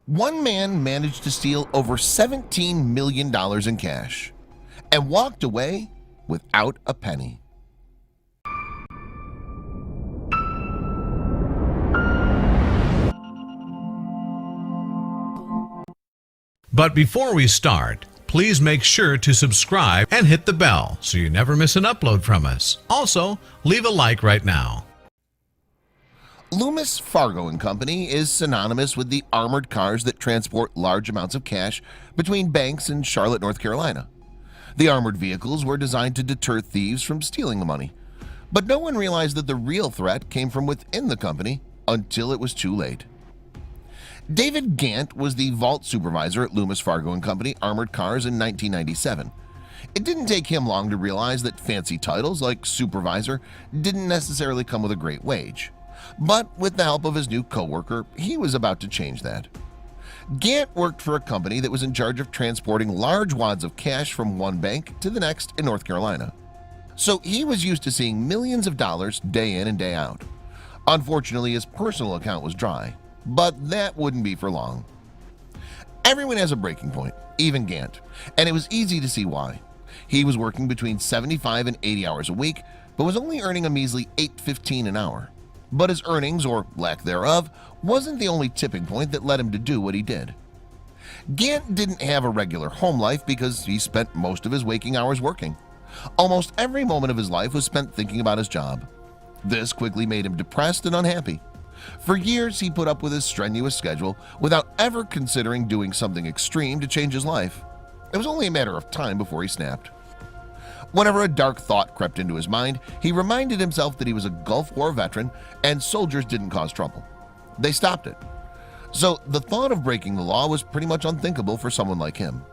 One man managed to steal over $17 million in cash and walked away without a penny. But before we start, please make sure to subscribe and hit the bell so you never miss an upload from us. Also, leave a like right now. Loomis Fargo and Company is synonymous with the armored cars that transport large amounts of cash between banks in Charlotte, North Carolina. The armored vehicles were designed to deter thieves from stealing the money, but no one realized that the real threat came from within the company until it was too late. David Gant was the vault supervisor at Loomis Fargo and Company armored cars in 1997. It didn't take him long to realize that fancy titles like supervisor didn't necessarily come with a great wage. But with the help of his new co-worker, he was about to change that. Gant worked for a company that was in charge of transporting large wads of cash from one bank to the next in North Carolina. So he was used to seeing millions of dollars day in and day out. Unfortunately, his personal account was dry, but that wouldn't be for long. Everyone has a breaking point, even Gant, and it was easy to see why. He was working between 75 and 80 hours a week, but was only earning a measly $8.15 an hour. But his earnings, or lack thereof, wasn't the only tipping point that led him to do what he did. Gant didn't have a regular home life because he spent most of his waking hours working. Almost every moment of his life was spent thinking about his job. This quickly made him depressed and unhappy. For years, he put up with his strenuous schedule without ever considering doing something extreme to change his life. It was only a matter of time before he snapped. Whenever a dark thought crept into his mind, he reminded himself that he was a Gulf War veteran and soldiers didn't cause trouble. They stopped it. So the thought of breaking the law was pretty much unthinkable for someone like him.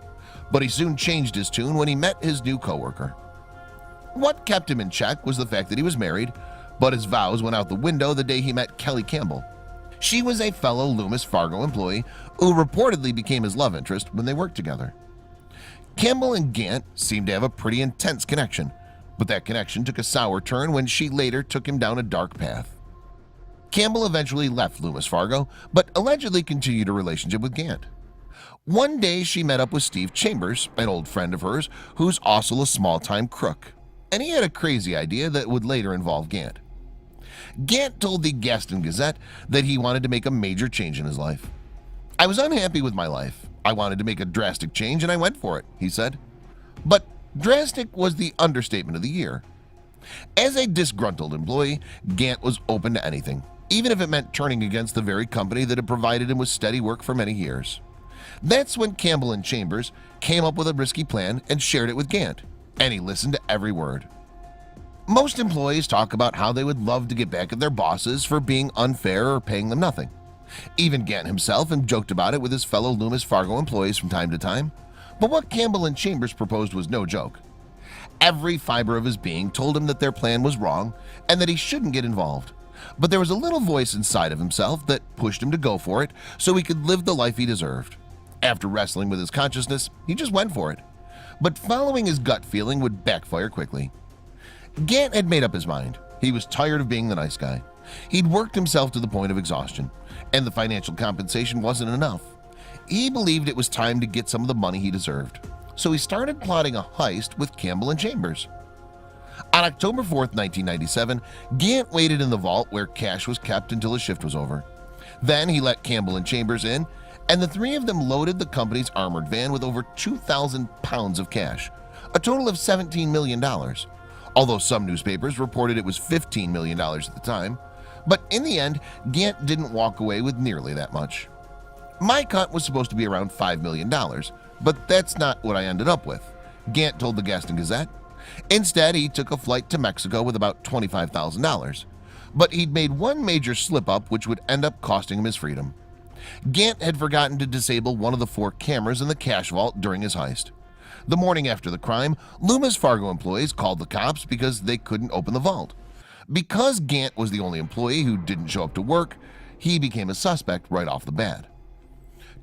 But he soon changed his tune when he met his new coworker. What kept him in check was the fact that he was married, but his vows went out the window the day he met Kelly Campbell. She was a fellow Loomis Fargo employee who reportedly became his love interest when they worked together. Campbell and Gant seemed to have a pretty intense connection, but that connection took a sour turn when she later took him down a dark path. Campbell eventually left Loomis Fargo, but allegedly continued a relationship with Gant. One day she met up with Steve Chambers, an old friend of hers who's also a small-time crook, and he had a crazy idea that would later involve Gant. Gant told the Gaston Gazette that he wanted to make a major change in his life. "I was unhappy with my life. I wanted to make a drastic change and I went for it," he said. But drastic was the understatement of the year. As a disgruntled employee, Gant was open to anything, even if it meant turning against the very company that had provided him with steady work for many years. That's when Campbell and Chambers came up with a risky plan and shared it with Gant, and he listened to every word. Most employees talk about how they would love to get back at their bosses for being unfair or paying them nothing. Even Gant himself joked about it with his fellow Loomis Fargo employees from time to time. But what Campbell and Chambers proposed was no joke. Every fiber of his being told him that their plan was wrong and that he shouldn't get involved. But there was a little voice inside of himself that pushed him to go for it so he could live the life he deserved. After wrestling with his consciousness, he just went for it. But following his gut feeling would backfire quickly. Gant had made up his mind. He was tired of being the nice guy. He'd worked himself to the point of exhaustion, and the financial compensation wasn't enough. He believed it was time to get some of the money he deserved, so he started plotting a heist with Campbell and Chambers. On October 4th, 1997, Gant waited in the vault where cash was kept until his shift was over. Then he let Campbell and Chambers in, and the three of them loaded the company's armored van with over 2,000 pounds of cash, a total of $17 million, although some newspapers reported it was $15 million at the time. But in the end, Gant didn't walk away with nearly that much. My cut was supposed to be around $5 million, but that's not what I ended up with, Gant told the Gaston Gazette. Instead, he took a flight to Mexico with about $25,000. But he'd made one major slip-up which would end up costing him his freedom. Gant had forgotten to disable one of the 4 cameras in the cash vault during his heist. The morning after the crime, Loomis Fargo employees called the cops because they couldn't open the vault. Because Gant was the only employee who didn't show up to work, he became a suspect right off the bat.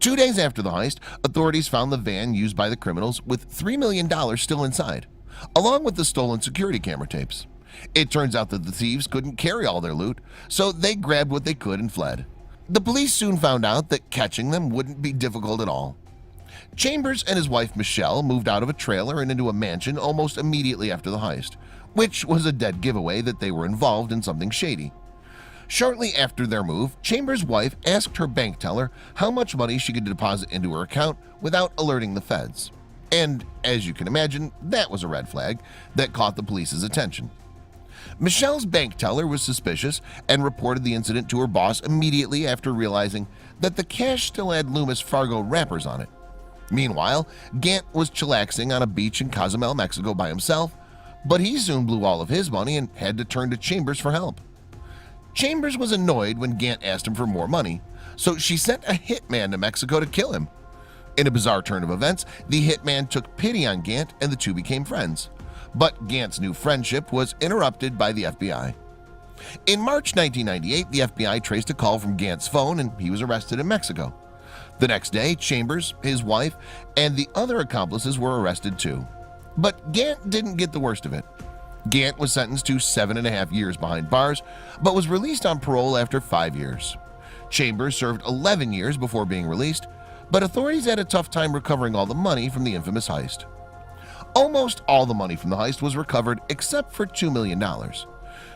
2 days after the heist, authorities found the van used by the criminals with $3 million still inside, along with the stolen security camera tapes. It turns out that the thieves couldn't carry all their loot, so they grabbed what they could and fled. The police soon found out that catching them wouldn't be difficult at all. Chambers and his wife Michelle moved out of a trailer and into a mansion almost immediately after the heist, which was a dead giveaway that they were involved in something shady. Shortly after their move, Chambers' wife asked her bank teller how much money she could deposit into her account without alerting the feds. And as you can imagine, that was a red flag that caught the police's attention. Michelle's bank teller was suspicious and reported the incident to her boss immediately after realizing that the cash still had Loomis Fargo wrappers on it. Meanwhile, Gant was chillaxing on a beach in Cozumel, Mexico by himself, but he soon blew all of his money and had to turn to Chambers for help. Chambers was annoyed when Gant asked him for more money, so she sent a hitman to Mexico to kill him. In a bizarre turn of events, the hitman took pity on Gant and the two became friends. But Gant's new friendship was interrupted by the FBI. In March 1998, the FBI traced a call from Gant's phone and he was arrested in Mexico. The next day, Chambers, his wife, and the other accomplices were arrested too. But Gant didn't get the worst of it. Gant was sentenced to 7.5 years behind bars, but was released on parole after 5 years. Chambers served 11 years before being released, but authorities had a tough time recovering all the money from the infamous heist. Almost all the money from the heist was recovered except for $2 million.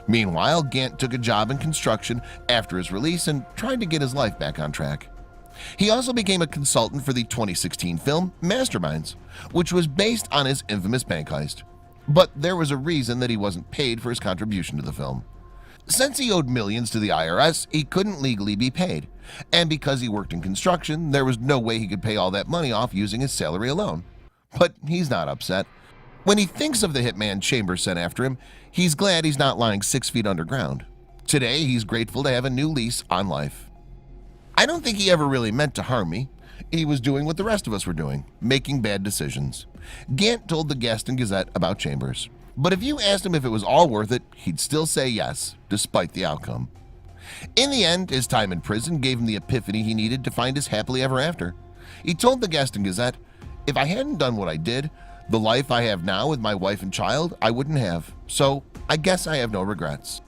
Meanwhile, Gant took a job in construction after his release and tried to get his life back on track. He also became a consultant for the 2016 film Masterminds, which was based on his infamous bank heist. But there was a reason that he wasn't paid for his contribution to the film. Since he owed millions to the IRS, he couldn't legally be paid, and because he worked in construction, there was no way he could pay all that money off using his salary alone. But he's not upset. When he thinks of the hitman Chambers sent after him, he's glad he's not lying 6 feet underground. Today, he's grateful to have a new lease on life. I don't think he ever really meant to harm me. He was doing what the rest of us were doing, making bad decisions. Gant told the Gaston Gazette about Chambers. But if you asked him if it was all worth it, he'd still say yes, despite the outcome. In the end, his time in prison gave him the epiphany he needed to find his happily ever after. He told the Gaston Gazette, "If I hadn't done what I did, the life I have now with my wife and child, I wouldn't have. So I guess I have no regrets."